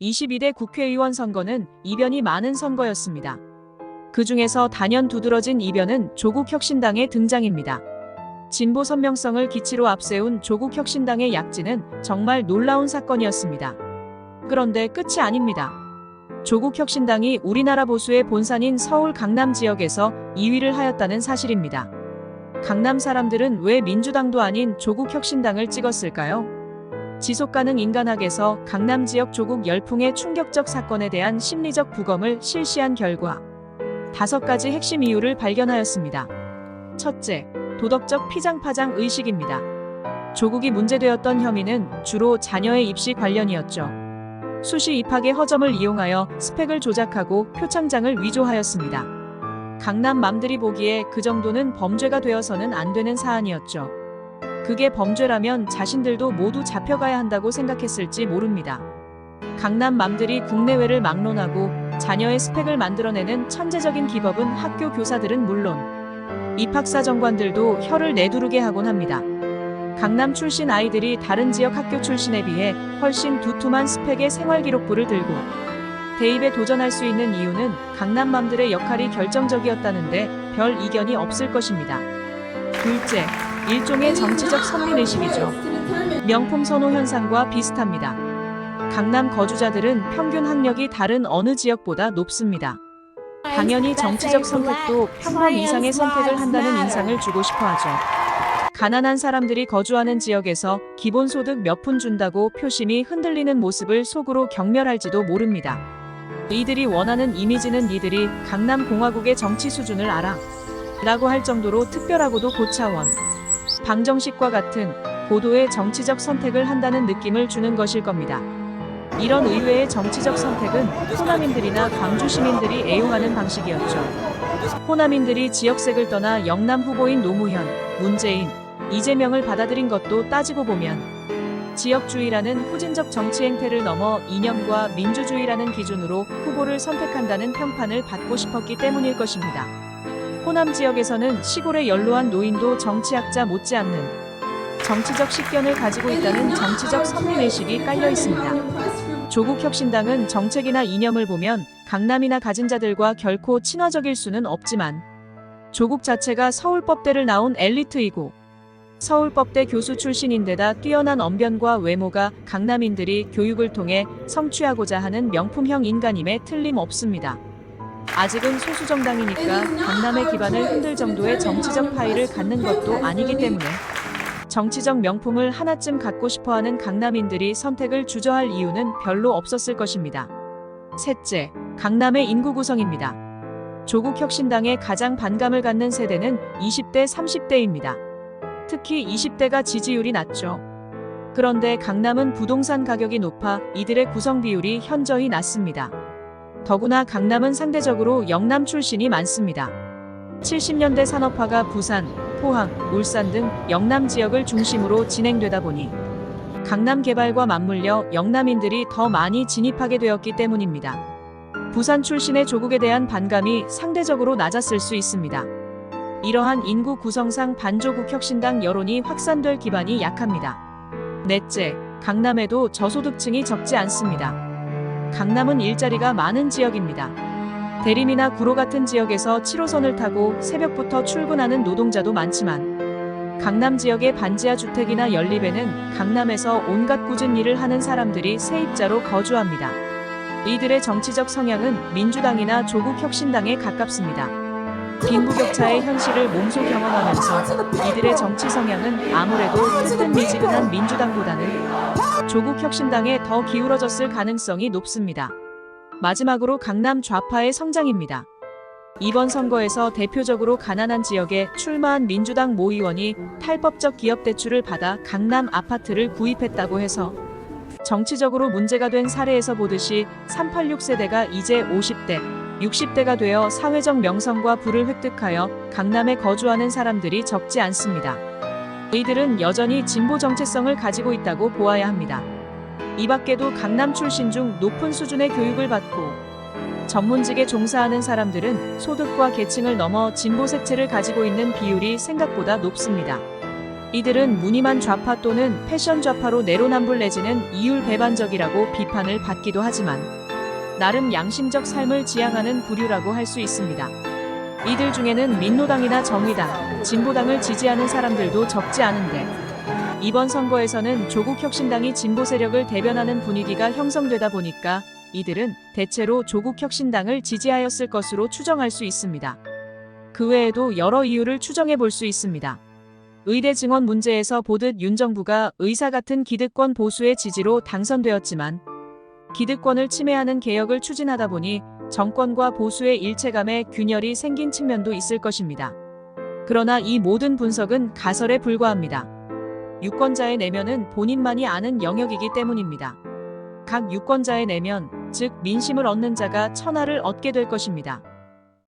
22대 국회의원 선거는 이변이 많은 선거였습니다. 그 중에서 단연 두드러진 이변은 조국혁신당의 등장입니다. 진보 선명성을 기치로 앞세운 조국혁신당의 약진은 정말 놀라운 사건이었습니다. 그런데 끝이 아닙니다. 조국혁신당이 우리나라 보수의 본산인 서울 강남 지역에서 2위를 하였다는 사실입니다. 강남 사람들은 왜 민주당도 아닌 조국혁신당을 찍었을까요? 지속가능 인간학에서 강남 지역 조국 열풍의 충격적 사건에 대한 심리적 부검을 실시한 결과 5가지 핵심 이유를 발견하였습니다. 첫째, 도덕적 피장파장 의식입니다. 조국이 문제되었던 혐의는 주로 자녀의 입시 관련이었죠. 수시 입학의 허점을 이용하여 스펙을 조작하고 표창장을 위조하였습니다. 강남 맘들이 보기에 그 정도는 범죄가 되어서는 안 되는 사안이었죠. 그게 범죄라면 자신들도 모두 잡혀가야 한다고 생각했을지 모릅니다. 강남 맘들이 국내외를 막론하고 자녀의 스펙을 만들어내는 천재적인 기법은 학교 교사들은 물론 입학사 정관들도 혀를 내두르게 하곤 합니다. 강남 출신 아이들이 다른 지역 학교 출신에 비해 훨씬 두툼한 스펙의 생활기록부를 들고 대입에 도전할 수 있는 이유는 강남맘들의 역할이 결정적이었다는데 별 이견이 없을 것입니다. 둘째, 일종의 정치적 선민의식이죠. 명품 선호 현상과 비슷합니다. 강남 거주자들은 평균 학력이 다른 어느 지역보다 높습니다. 당연히 정치적 선택도 평범 이상의 선택을 한다는 인상을 주고 싶어 하죠. 가난한 사람들이 거주하는 지역에서 기본소득 몇 푼 준다고 표심이 흔들리는 모습을 속으로 경멸할지도 모릅니다. 이들이 원하는 이미지는 니들이 강남공화국의 정치 수준을 알아 라고 할 정도로 특별하고도 고차원 방정식과 같은 고도의 정치적 선택을 한다는 느낌을 주는 것일 겁니다. 이런 의외의 정치적 선택은 호남인들이나 광주 시민들이 애용하는 방식이었죠. 호남인들이 지역색을 떠나 영남 후보인 노무현, 문재인, 이재명을 받아들인 것도 따지고 보면 지역주의라는 후진적 정치 행태를 넘어 이념과 민주주의라는 기준으로 후보를 선택한다는 평판을 받고 싶었기 때문일 것입니다. 호남 지역에서는 시골의 연로한 노인도 정치학자 못지않는 정치적 식견을 가지고 있다는 정치적 선민의식이 깔려 있습니다. 조국혁신당은 정책이나 이념을 보면 강남이나 가진 자들과 결코 친화적일 수는 없지만 조국 자체가 서울법대를 나온 엘리트이고 서울법대 교수 출신인데다 뛰어난 언변과 외모가 강남인들이 교육을 통해 성취하고자 하는 명품형 인간임에 틀림없습니다. 아직은 소수정당이니까 강남의 기반을 흔들 정도의 정치적 파이를 갖는 것도 아니기 때문에 정치적 명품을 하나쯤 갖고 싶어하는 강남인들이 선택을 주저할 이유는 별로 없었을 것입니다. 셋째, 강남의 인구 구성입니다. 조국혁신당에 가장 반감을 갖는 세대는 20대, 30대입니다. 특히 20대가 지지율이 낮죠. 그런데 강남은 부동산 가격이 높아 이들의 구성 비율이 현저히 낮습니다. 더구나 강남은 상대적으로 영남 출신이 많습니다. 70년대 산업화가 부산, 포항, 울산 등 영남 지역을 중심으로 진행되다 보니 강남 개발과 맞물려 영남인들이 더 많이 진입하게 되었기 때문입니다. 부산 출신의 조국에 대한 반감이 상대적으로 낮았을 수 있습니다. 이러한 인구 구성상 반조국혁신당 여론이 확산될 기반이 약합니다. 넷째, 강남에도 저소득층이 적지 않습니다. 강남은 일자리가 많은 지역입니다. 대림이나 구로 같은 지역에서 7호선을 타고 새벽부터 출근하는 노동자도 많지만 강남 지역의 반지하 주택이나 연립에는 강남에서 온갖 꾸준 일을 하는 사람들이 세입자로 거주합니다. 이들의 정치적 성향은 민주당이나 조국혁신당에 가깝습니다. 빈부격차의 현실을 몸소 경험하면서 이들의 정치 성향은 아무래도 흔든미지근한 민주당보다는 조국혁신당에 더 기울어졌을 가능성이 높습니다. 마지막으로 강남 좌파의 성장입니다. 이번 선거에서 대표적으로 가난한 지역에 출마한 민주당 모 의원이 탈법적 기업 대출을 받아 강남 아파트를 구입했다고 해서 정치적으로 문제가 된 사례에서 보듯이 386 세대가 이제 50대, 60대가 되어 사회적 명성과 부를 획득하여 강남에 거주하는 사람들이 적지 않습니다. 이들은 여전히 진보 정체성을 가지고 있다고 보아야 합니다. 이 밖에도 강남 출신 중 높은 수준의 교육을 받고 전문직에 종사하는 사람들은 소득과 계층을 넘어 진보 색채를 가지고 있는 비율이 생각보다 높습니다. 이들은 무늬만 좌파 또는 패션 좌파로 내로남불 내지는 이율 배반적이라고 비판을 받기도 하지만 나름 양심적 삶을 지향하는 부류라고 할 수 있습니다. 이들 중에는 민노당이나 정의당, 진보당을 지지하는 사람들도 적지 않은데 이번 선거에서는 조국혁신당이 진보 세력을 대변하는 분위기가 형성되다 보니까 이들은 대체로 조국혁신당을 지지하였을 것으로 추정할 수 있습니다. 그 외에도 여러 이유를 추정해 볼 수 있습니다. 의대 증원 문제에서 보듯 윤 정부가 의사 같은 기득권 보수의 지지로 당선되었지만 기득권을 침해하는 개혁을 추진하다 보니 정권과 보수의 일체감에 균열이 생긴 측면도 있을 것입니다. 그러나 이 모든 분석은 가설에 불과합니다. 유권자의 내면은 본인만이 아는 영역이기 때문입니다. 각 유권자의 내면, 즉 민심을 얻는 자가 천하를 얻게 될 것입니다.